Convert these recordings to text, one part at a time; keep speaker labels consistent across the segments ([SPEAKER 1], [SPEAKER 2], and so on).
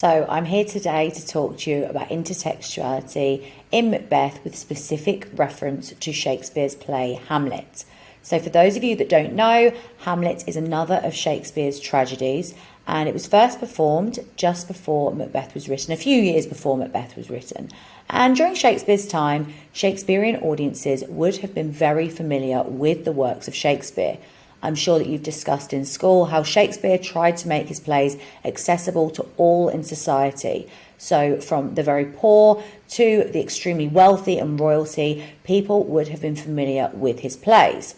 [SPEAKER 1] So I'm here today to talk to you about intertextuality in Macbeth with specific reference to Shakespeare's play Hamlet. So for those of you that don't know, Hamlet is another of Shakespeare's tragedies, and it was first performed just before Macbeth was written, a few years before Macbeth was written. And during Shakespeare's time, Shakespearean audiences would have been very familiar with the works of Shakespeare. I'm sure that you've discussed in school how Shakespeare tried to make his plays accessible to all in society. So from the very poor to the extremely wealthy and royalty, people would have been familiar with his plays.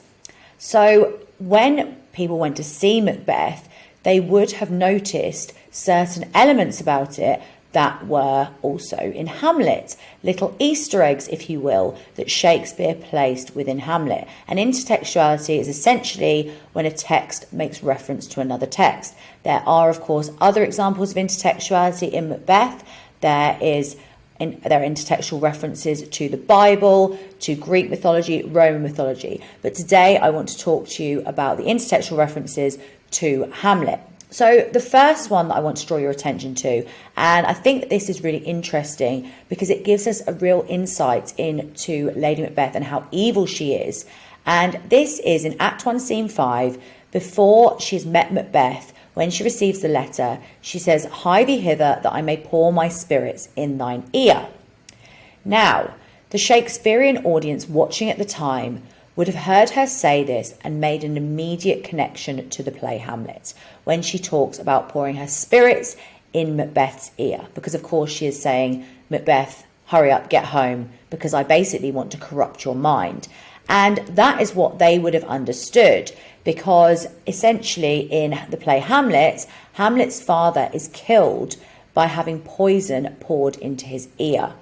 [SPEAKER 1] So when people went to see Macbeth, they would have noticed certain elements about it that were also in Hamlet, little Easter eggs, if you will, that Shakespeare placed within Hamlet. And intertextuality is essentially when a text makes reference to another text. There are, of course, other examples of intertextuality in Macbeth. There are intertextual references to the Bible, to Greek mythology, Roman mythology. But today I want to talk to you about the intertextual references to Hamlet. So the first one that I want to draw your attention to, and I think that this is really interesting because it gives us a real insight into Lady Macbeth and how evil she is. And this is in Act 1, Scene 5, before she has met Macbeth. When she receives the letter, she says, "Hie thee hither that I may pour my spirits in thine ear." Now, the Shakespearean audience watching at the time would have heard her say this and made an immediate connection to the play Hamlet when she talks about pouring her spirits in Macbeth's ear. Because, of course, she is saying, Macbeth, hurry up, get home, because I basically want to corrupt your mind. And that is what they would have understood, because essentially in the play Hamlet, Hamlet's father is killed by having poison poured into his ear.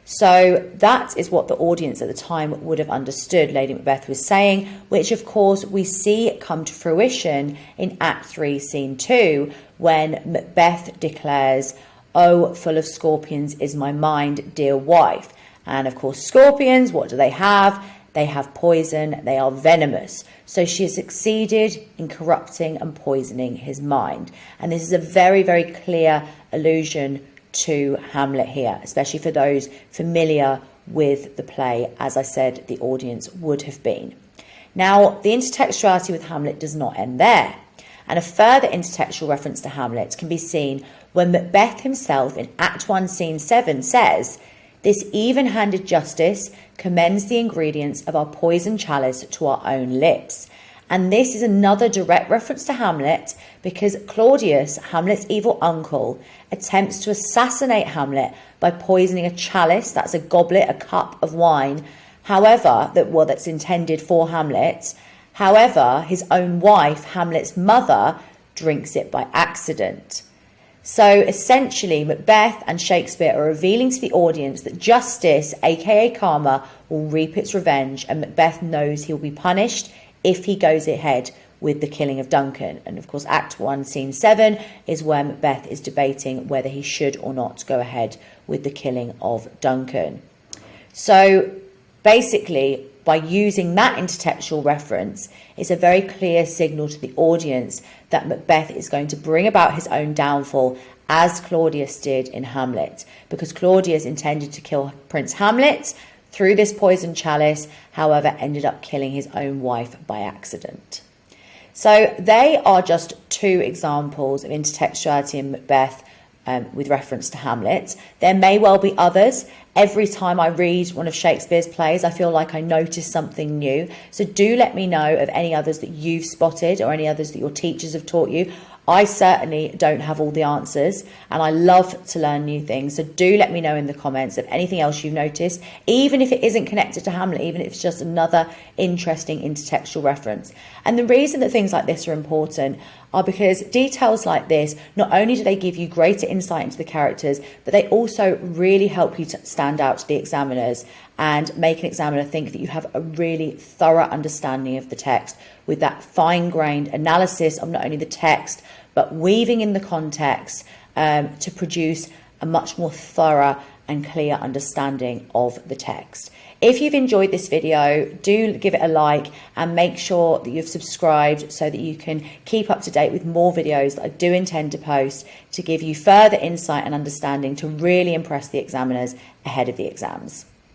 [SPEAKER 1] So that is what the audience at the time would have understood Lady Macbeth was saying, which of course we see come to fruition in Act 3, Scene 2, when Macbeth declares, "Oh, full of scorpions is my mind, dear wife." And of course, scorpions, what do they have? They have poison, they are venomous. So she has succeeded in corrupting and poisoning his mind. And this is a very, very clear allusion to Hamlet here, especially for those familiar with the play. As I said, the audience would have been. Now, the intertextuality with Hamlet does not end there. And a further intertextual reference to Hamlet can be seen when Macbeth himself in Act 1, Scene 7 says, "This even-handed justice commends the ingredients of our poisoned chalice to our own lips." And this is another direct reference to Hamlet because Claudius, Hamlet's evil uncle, attempts to assassinate Hamlet by poisoning a chalice, that's a goblet, a cup of wine, that's intended for Hamlet. However, his own wife, Hamlet's mother, drinks it by accident. So essentially, Macbeth and Shakespeare are revealing to the audience that justice, aka karma, will reap its revenge, and Macbeth knows he'll be punished if he goes ahead with the killing of Duncan. And of course, Act 1, Scene 7 is where Macbeth is debating whether he should or not go ahead with the killing of Duncan. So basically, by using that intertextual reference, it's a very clear signal to the audience that Macbeth is going to bring about his own downfall, as Claudius did in Hamlet, because Claudius intended to kill Prince Hamlet through this poisoned chalice, however, ended up killing his own wife by accident. So they are just two examples of intertextuality in Macbeth with reference to Hamlet. There may well be others. Every time I read one of Shakespeare's plays, I feel like I notice something new. So do let me know of any others that you've spotted or any others that your teachers have taught you. I certainly don't have all the answers, and I love to learn new things. So do let me know in the comments of anything else you've noticed, even if it isn't connected to Hamlet, even if it's just another interesting intertextual reference. And the reason that things like this are important are because details like this, not only do they give you greater insight into the characters, but they also really help you to stand out to the examiners and make an examiner think that you have a really thorough understanding of the text with that fine-grained analysis of not only the text, but weaving in the context to produce a much more thorough and clear understanding of the text. If you've enjoyed this video, do give it a like and make sure that you've subscribed so that you can keep up to date with more videos that I do intend to post to give you further insight and understanding to really impress the examiners ahead of the exams.